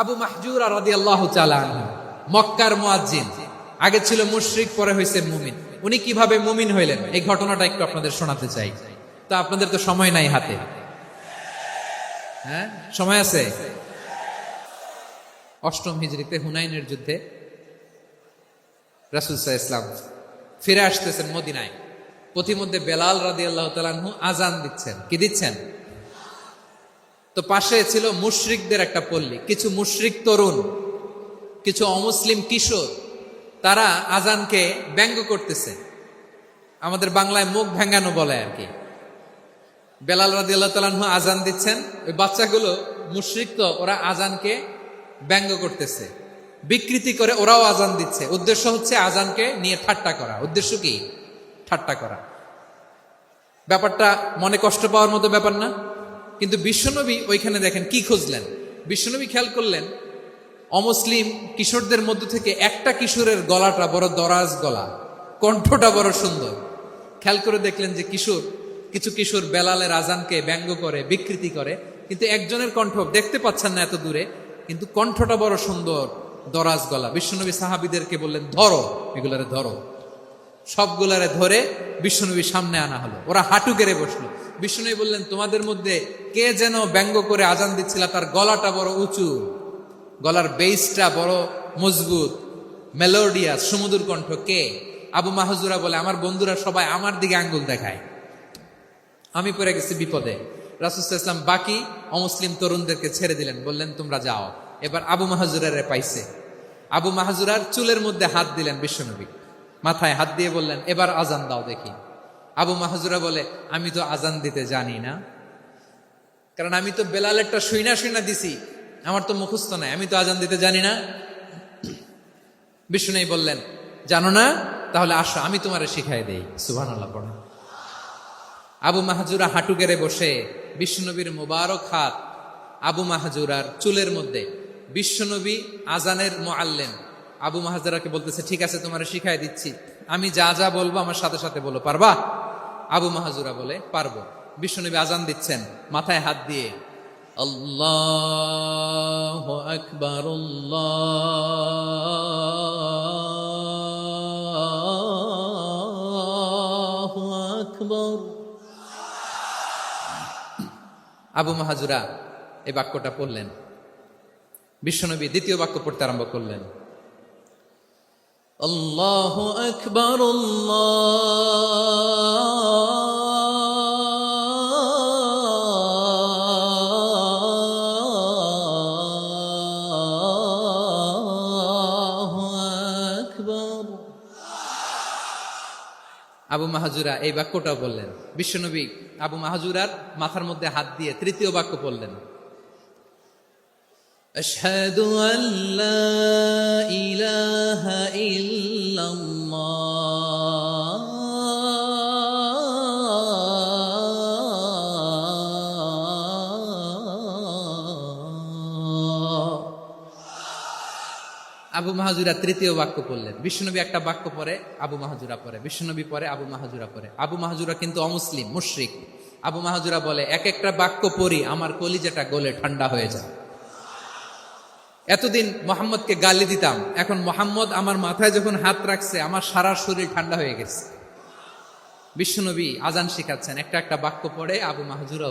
আবু মাহজুরা রাদিয়াল্লাহু তাআলা আনহু মক্কার মুয়াজ্জিন, আগে ছিল মুশরিক, পরে হয়েছে মুমিন। উনি কিভাবে মুমিন হইলেন এই ঘটনাটা একটু আপনাদের শোনাতে চাই। তো আপনাদের তো সময় নাই হাতে, হ্যাঁ সময় আছে। অষ্টম হিজরিতে হুনাইনের যুদ্ধে রাসূল সাল্লাল্লাহু আলাইহি ওয়াসাল্লাম ফিরে আসতেছেন মদিনায়। পথিমধ্যে বেলাল রাদিয়াল্লাহু তাআলা আনহু আজান দিচ্ছেন। কি দিচ্ছেন? তো পাশে ছিল মুশরিকদের একটা পল্লী, কিছু মুশরিক তরুণ, কিছু অমুসলিম কিশোর, তারা আজানকে ব্যঙ্গ করতেছে। আমাদের বাংলায় মুখ ভেঙ্গানো বলে আর কি। বেলাল রাদিয়াল্লাহু তাআলা আনহু আজান দিচ্ছেন, ওই বাচ্চাগুলো মুশরিক, তো ওরা আজানকে ব্যঙ্গ করতেছে, বিকৃতি করে ওরাও আজান দিচ্ছে। উদ্দেশ্য হচ্ছে আজানকে নিয়ে ঠাট্টা করা। উদ্দেশ্য কি? ঠাট্টা করা। ব্যাপারটা মনে কষ্ট পাওয়ার মতো ব্যাপার না? কিন্তু বিশ্বনবী ওইখানে দেখেন কি খুঁজলেন। বিশ্বনবী খেয়াল করলেন অমুসলিম কিশোরদের মধ্য থেকে একটা কিশোরের গলাটা বড় দরাজ গলা, কণ্ঠটা বড় সুন্দর। খেয়াল করে দেখলেন যে কিছু কিশোর বেলালের আজানকে ব্যঙ্গ করে, বিকৃতি করে, কিন্তু একজনের কণ্ঠ দেখতে পাচ্ছেন না এত দূরে, কিন্তু কণ্ঠটা বড় সুন্দর, দরাজ গলা। বিশ্বনবী সাহাবীদেরকে বললেন, ধরো এগুলারে, ধরো। সবগুলারে ধরে বিশ্বনবীর সামনে আনা হলো। ওরা হাঁটু গেড়ে বসলো। বিশ্বনবী বললেন, তোমাদের মধ্যে কে যেন ব্যঙ্গ করে আজান দিচ্ছিল, তার গলাটা বড় উঁচু, গলার বেসটা বড় মজবুত, মেলোডিয়াস, সুমধুর কণ্ঠ। কে? আবু মাহজুরা বলে, আমার বন্ধুরা সবাই আমার দিকে আঙ্গুল দেখায়, আমি পড়ে গেছি বিপদে। রাসূল সাল্লাল্লাহু আলাইহি ওয়াসাল্লাম বাকি অমুসলিম তরুণদেরকে ছেড়ে দিলেন, বললেন তোমরা যাও। এবার আবু মাহজুরারে পাইছে। আবু মাহজুরার চুলের মধ্যে হাত দিলেন বিশ্বনবী, মাথায় হাত দিয়ে বললেন, এবার আজান দাও দেখি। আবু মাহজুরা বলে, আমি তো আজান দিতে জানি না, কারণ আমি তো বেলালেরটা শুইনা দিছি, আমার তো মুখস্থ নাই, আমি তো আজান দিতে জানি না। বিশ্বনবী বললেন, জানো না? তাহলে আসো, আমি তোমারে শিখাই দেই। সুবহানাল্লাহ পড়ো। আবু মাহজুরা হাঁটু গেড়ে বসে, বিশ্বনবীর মুবারক হাত আবু মাহজুরার চুলের মধ্যে। বিশ্বনবী আজানের মুআল্লিম আবু মাহজুরাকে বলতেছে, ঠিক আছে তোমারে শিখাই দিচ্ছি, আমি যা যা বলবো আমার সাথে সাথে বলো, পারবা? আবু মাহজুরা বলে, পারবো। বিশ্বনবী আজান দিচ্ছেন, মাথায় হাত দিয়ে আল্লাহু আকবার, আল্লাহু আকবার। আবু মাহজুরা এই বাক্যটা পড়লেন। বিশ্বনবী দ্বিতীয় বাক্য পড়তে আরম্ভ করলেন, আল্লাহু আকবার, আল্লাহু আকবার। আবু মাহজুরা এই বাক্যটাও বললেন। বিশ্বনবী আবু মাহজুরার মাথার মধ্যে হাত দিয়ে তৃতীয় বাক্য বললেন, আশহাদু আল্লা ইলাহা ইল্লাল্লাহ, আবু মাহজুরা তৃতীয় বাক্য পড়লেন। বিশ্বনবী একটা বাক্য পরে আবু মাহজুরা পরে, বিশ্বনবী পরে আবু মাহজুরা পরে। আবু মাহজুরা কিন্তু অমুসলিম, মুশরিক। আবু মাহজুরা বলে, এক একটা বাক্য পড়ি আমার কলিজাটা গলে ঠান্ডা হয়ে যায়। এতদিন মোহাম্মদকে গালি দিতাম, এখন মোহাম্মদ আমার মাথায় যখন হাত রাখছে আমার সারা শরীর ঠান্ডা হয়ে গেছে। বিশ্বনবী আজান শিখাচ্ছেন, একটা একটা বাক্য পড়ে আবু মাহজুরা